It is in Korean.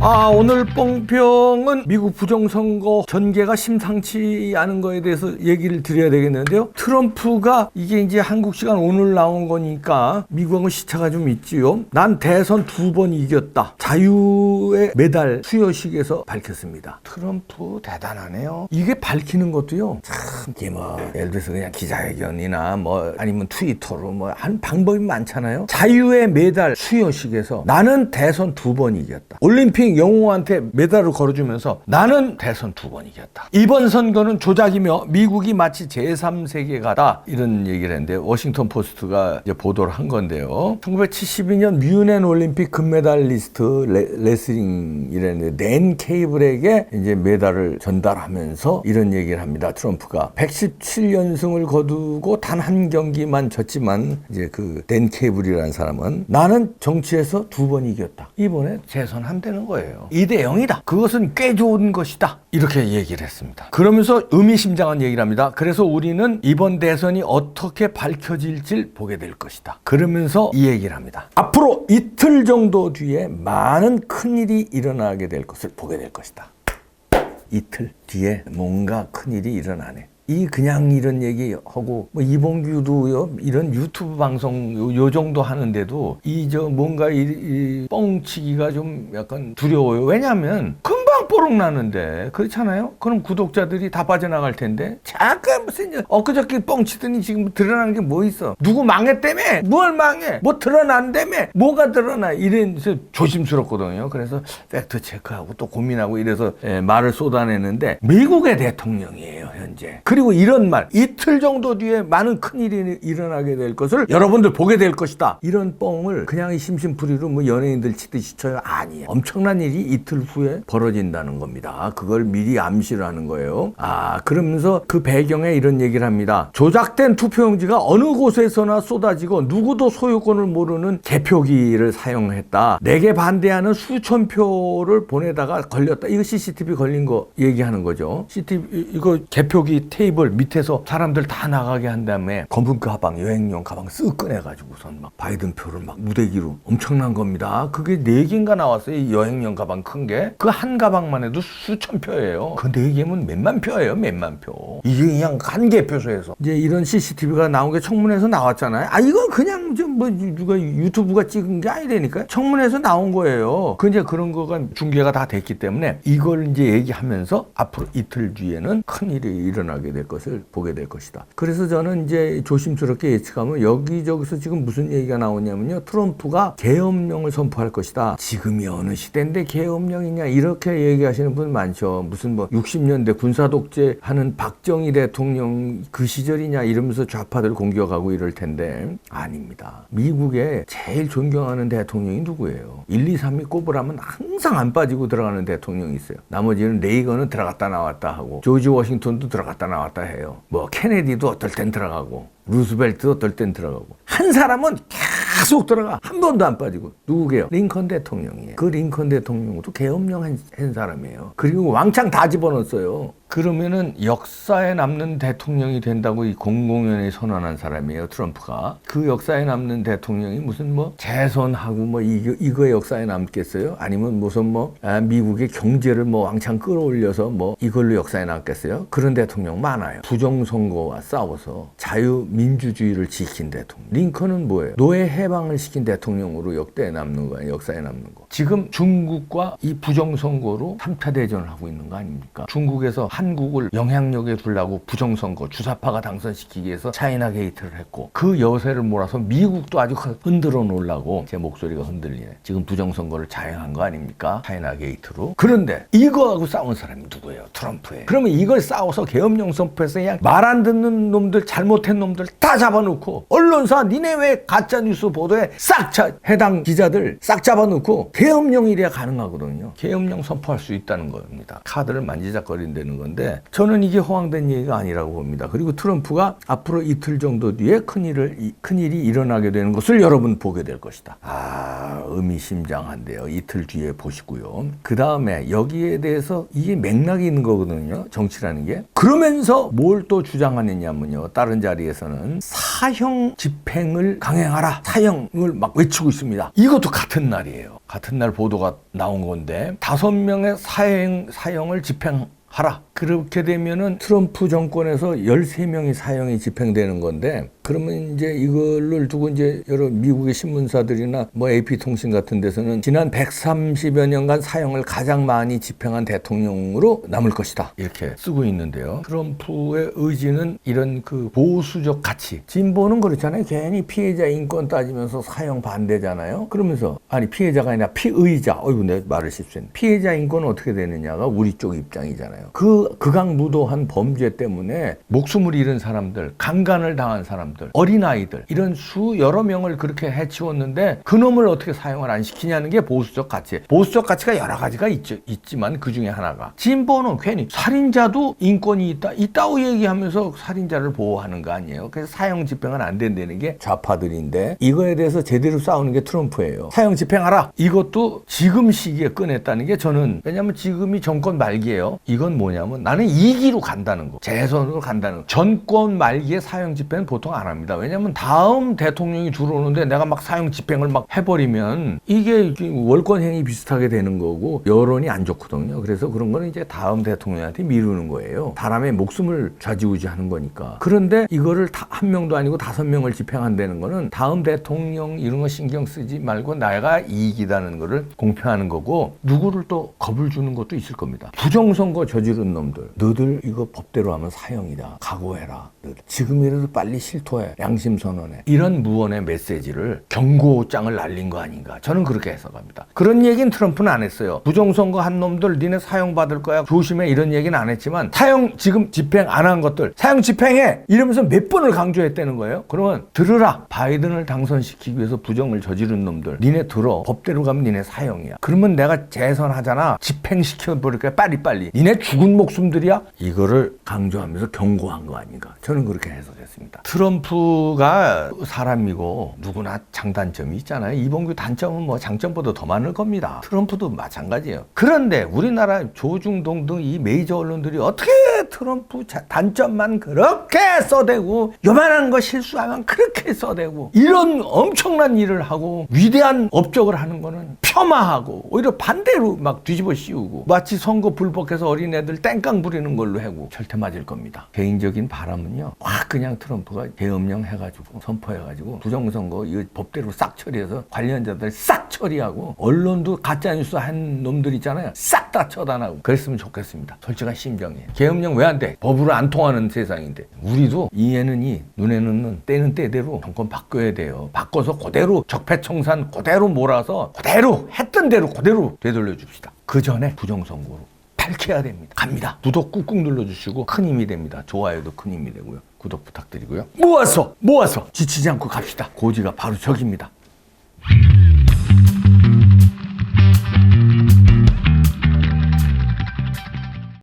오늘 뽕평은 미국 부정선거 전개가 심상치 않은 거에 대해서 얘기를 드려야 되겠는데요. 트럼프가 이게 이제 한국 시간 오늘 나온 거니까 미국하고 시차가 좀 있지요. 난 대선 2번 이겼다. 자유의 메달 수여식에서 밝혔습니다. 트럼프 대단하네요. 이게 밝히는 것도요. 참 이게 뭐 예를 들어서 그냥 기자회견이나 뭐 아니면 트위터로 뭐 한 방법이 많잖아요. 자유의 메달 수여식에서 나는 대선 2번 이겼다. 올림픽 영웅한테 메달을 걸어주면서 나는 대선 2번 이겼다. 이번 선거는 조작이며 미국이 마치 제3세계가다 이런 얘기를 했는데 워싱턴 포스트가 이제 보도를 한 건데요. 1972년 뮌헨 올림픽 금메달리스트 레슬링이라는 댄 케이블에게 이제 메달을 전달하면서 이런 얘기를 합니다. 트럼프가 117연승을 거두고 단 한 경기만 졌지만 이제 그 댄 케이블이라는 사람은 나는 정치에서 2번 이겼다. 이번에 재선한다는 거예요. 2대 0이다. 그것은 꽤 좋은 것이다. 이렇게 얘기를 했습니다. 그러면서 의미심장한 얘기를 합니다. 그래서 우리는 이번 대선이 어떻게 밝혀질지 보게 될 것이다. 그러면서 이 얘기를 합니다. 앞으로 이틀 정도 뒤에 많은 큰일이 일어나게 될 것을 보게 될 것이다. 이틀 뒤에 뭔가 큰일이 일어나네. 그냥 이런 얘기하고 뭐 이봉규도요 이런 유튜브 방송 요 정도 하는데도 뭔가 뻥치기가 좀 약간 두려워요. 왜냐하면 금방 뽀록 나는데 그렇잖아요. 그럼 구독자들이 다 빠져나갈 텐데 잠깐 무슨 엊그저께 뻥치더니 지금 드러나는 게 뭐 있어? 누구 망했다며? 뭘 망해? 뭐 드러난다며? 뭐가 드러나? 이래서 조심스럽거든요. 그래서 팩트 체크하고 또 고민하고 이래서 말을 쏟아내는데 미국의 대통령이에요 현재. 그리고 이런 말, 이틀 정도 뒤에 많은 큰일이 일어나게 될 것을 여러분들 보게 될 것이다. 이런 뻥을 그냥 심심풀이로 뭐 연예인들 치듯이 쳐요. 아니에요. 엄청난 일이 이틀 후에 벌어진다는 겁니다. 그걸 미리 암시를 하는 거예요. 그러면서 그 배경에 이런 얘기를 합니다. 조작된 투표용지가 어느 곳에서나 쏟아지고 누구도 소유권을 모르는 개표기를 사용했다. 내게 반대하는 수천 표를 보내다가 걸렸다. 이거 CCTV 걸린 거 얘기하는 거죠. CCTV 이거 개표기 테이블 밑에서 사람들 다 나가게 한 다음에 검은 가방, 여행용 가방 쓱 꺼내가지고선 막 바이든 표를 막 무대기로 엄청난 겁니다. 그게 4개인가 나왔어요. 이 여행용 가방 큰 게. 그 한 가방만 해도 수천 표예요. 그 4개면 몇만 표예요. 몇만 표. 이게 그냥 한 개 표소에서. 이제 이런 CCTV가 나온 게 청문회에서 나왔잖아요. 이거 그냥 좀 뭐 누가 유튜브가 찍은 게 아니라니까요. 청문회에서 나온 거예요. 이제 그런 거가 중계가 다 됐기 때문에 이걸 이제 얘기하면서 앞으로 이틀 뒤에는 큰일이 일어나게 될 것을 보게 될 것이다. 그래서 저는 이제 조심스럽게 예측하면 여기저기서 지금 무슨 얘기가 나오냐면요. 트럼프가 계엄령을 선포할 것이다. 지금이 어느 시대인데 계엄령이냐 이렇게 얘기하시는 분 많죠. 무슨 뭐 60년대 군사독재 하는 박정희 대통령 그 시절이냐 이러면서 좌파들 공격하고 이럴 텐데 아닙니다. 미국의 제일 존경하는 대통령이 누구예요? 1, 2, 3위 꼽으라면 항상 안 빠지고 들어가는 대통령이 있어요. 나머지는 레이건은 들어갔다 나왔다 하고 조지 워싱턴도 들어갔다 나왔다 해요. 뭐 케네디도 어떨 땐 들어가고 루스벨트도 어떨 땐 들어가고 한 사람은 계속 들어가 한 번도 안 빠지고 누구게요? 링컨 대통령이에요. 그 링컨 대통령도 계엄령 한 사람이에요. 그리고 왕창 다 집어넣었어요. 그러면은 역사에 남는 대통령이 된다고 이 공공연히 선언한 사람이에요. 트럼프가. 그 역사에 남는 대통령이 무슨 뭐 재선하고 뭐 이거의 역사에 남겠어요? 아니면 무슨 뭐 미국의 경제를 뭐 왕창 끌어올려서 뭐 이걸로 역사에 남겠어요? 그런 대통령 많아요. 부정선거와 싸워서 자유민주주의를 지킨 대통령. 링컨은 뭐예요? 노예 해방을 시킨 대통령으로 역대에 남는 거예요. 역사에 남는 거. 지금 중국과 이 부정선거로 3차 대전을 하고 있는 거 아닙니까? 중국에서 한국을 영향력에 두려고 부정선거 주사파가 당선시키기 위해서 차이나 게이트를 했고 그 여세를 몰아서 미국도 아주 흔들어 놓으려고 제 목소리가 흔들리네. 지금 부정선거를 자행한 거 아닙니까? 차이나 게이트로. 그런데 이거하고 싸운 사람이 누구예요? 트럼프예요. 그러면 이걸 싸워서 계엄령 선포해서 그냥 말 안 듣는 놈들 잘못한 놈들 다 잡아놓고 언론사 니네 왜 가짜뉴스 보도에 싹 해당 기자들 싹 잡아놓고 계엄령이 이래야 가능하거든요. 계엄령 선포할 수 있다는 겁니다. 카드를 만지작거린다는 건 그러는데 저는 이게 허황된 얘기가 아니라고 봅니다. 그리고 트럼프가 앞으로 이틀 정도 뒤에 큰일이 일어나게 되는 것을 여러분 보게 될 것이다. 의미심장한데요. 이틀 뒤에 보시고요. 그 다음에 여기에 대해서 이게 맥락이 있는 거거든요. 정치라는 게. 그러면서 뭘 또 주장하느냐면요. 다른 자리에서는 사형 집행을 강행하라. 사형을 막 외치고 있습니다. 이것도 같은 날이에요. 같은 날 보도가 나온 건데 5명의 사형을 집행하라. 그렇게 되면은 트럼프 정권에서 13명이 사형이 집행되는 건데 그러면 이제 이걸를 두고 이제 여러 미국의 신문사들이나 뭐 AP통신 같은 데서는 지난 130여 년간 사형을 가장 많이 집행한 대통령으로 남을 것이다. 이렇게 쓰고 있는데요. 트럼프의 의지는 이런 그 보수적 가치. 진보는 그렇잖아요. 괜히 피해자 인권 따지면서 사형 반대잖아요. 그러면서 아니 피해자가 아니라 피의자. 어이구 내 말을 실수했네. 피해자 인권은 어떻게 되느냐가 우리 쪽 입장이잖아요. 극악무도한 범죄 때문에 목숨을 잃은 사람들, 강간을 당한 사람들, 어린아이들 이런 여러 명을 그렇게 해치웠는데 그놈을 어떻게 사형을 안 시키냐는 게 보수적 가치. 보수적 가치가 여러 가지가 있지만 그 중에 하나가 진보는 괜히 살인자도 인권이 있다고 얘기하면서 살인자를 보호하는 거 아니에요. 그래서 사형 집행은 안 된다는 게 좌파들인데 이거에 대해서 제대로 싸우는 게 트럼프예요. 사형 집행하라. 이것도 지금 시기에 꺼냈다는 게 저는 왜냐하면 지금이 정권 말기예요. 이건 뭐냐면 나는 2기로 간다는 거. 재선으로 간다는 거. 정권 말기에 사형 집행은 보통 안 합니다. 왜냐면 다음 대통령이 들어오는데 내가 막 사형 집행을 막 해버리면 이게 월권행위 비슷하게 되는 거고 여론이 안 좋거든요. 그래서 그런 거는 이제 다음 대통령한테 미루는 거예요. 사람의 목숨을 좌지우지하는 거니까. 그런데 이거를 한 명도 아니고 5명을 집행한다는 거는 다음 대통령 이런 거 신경 쓰지 말고 내가 이익이라는 거를 공표하는 거고 누구를 또 겁을 주는 것도 있을 겁니다. 부정선거 저지른 놈들 너들 이거 법대로 하면 사형이다. 각오해라. 너들. 지금이라도 빨리 실토해. 양심선언해. 이런 무언의 메시지를 경고장을 날린 거 아닌가. 저는 그렇게 해석합니다. 그런 얘기는 트럼프는 안 했어요. 부정선거 한 놈들 니네 사형 받을 거야. 조심해. 이런 얘기는 안 했지만 사형 지금 집행 안 한 것들 사형 집행해. 이러면서 몇 번을 강조했다는 거예요. 그러면 들으라. 바이든을 당선시키기 위해서 부정을 저지른 놈들 니네 들어. 법대로 가면 니네 사형이야. 그러면 내가 재선하잖아. 집행시켜버릴 거야. 빨리빨리. 니네 죽은 목숨들이야. 이거를 강조하면서 경고한 거 아닌가. 저는 그렇게 해석했습니다. 트럼프가 사람이고 누구나 장단점이 있잖아요. 이봉규 단점은 뭐 장점보다 더 많을 겁니다. 트럼프도 마찬가지예요. 그런데 우리나라 조중동 등 이 메이저 언론들이 어떻게 트럼프 단점만 그렇게 써대고 요만한 거 실수하면 그렇게 써대고 이런 엄청난 일을 하고 위대한 업적을 하는 거는 폄하하고 오히려 반대로 막 뒤집어 씌우고 마치 선거 불복해서 어린애들 땡깡 부리는 걸로 하고 절대 맞을 겁니다. 개인적인 바람은요. 확 그냥 트럼프가 계엄령 해가지고 선포해가지고 부정선거 이 법대로 싹 처리해서 관련자들 싹 처리하고 언론도 가짜뉴스 한 놈들 있잖아요. 싹 다 처단하고 그랬으면 좋겠습니다. 솔직한 심정이에요. 계엄령 왜 안 돼? 법으로 안 통하는 세상인데 우리도 이에는 이 눈에는 눈 때는 때대로 정권 바꿔야 돼요. 바꿔서 그대로 적폐청산 그대로 몰아서 그대로 했던 대로 그대로 되돌려 줍시다. 그 전에 부정선거로 밝혀야 됩니다. 갑니다. 구독 꾹꾹 눌러주시고 큰 힘이 됩니다. 좋아요도 큰 힘이 되고요. 구독 부탁드리고요. 모아서 지치지 않고 갑시다. 고지가 바로 저기입니다.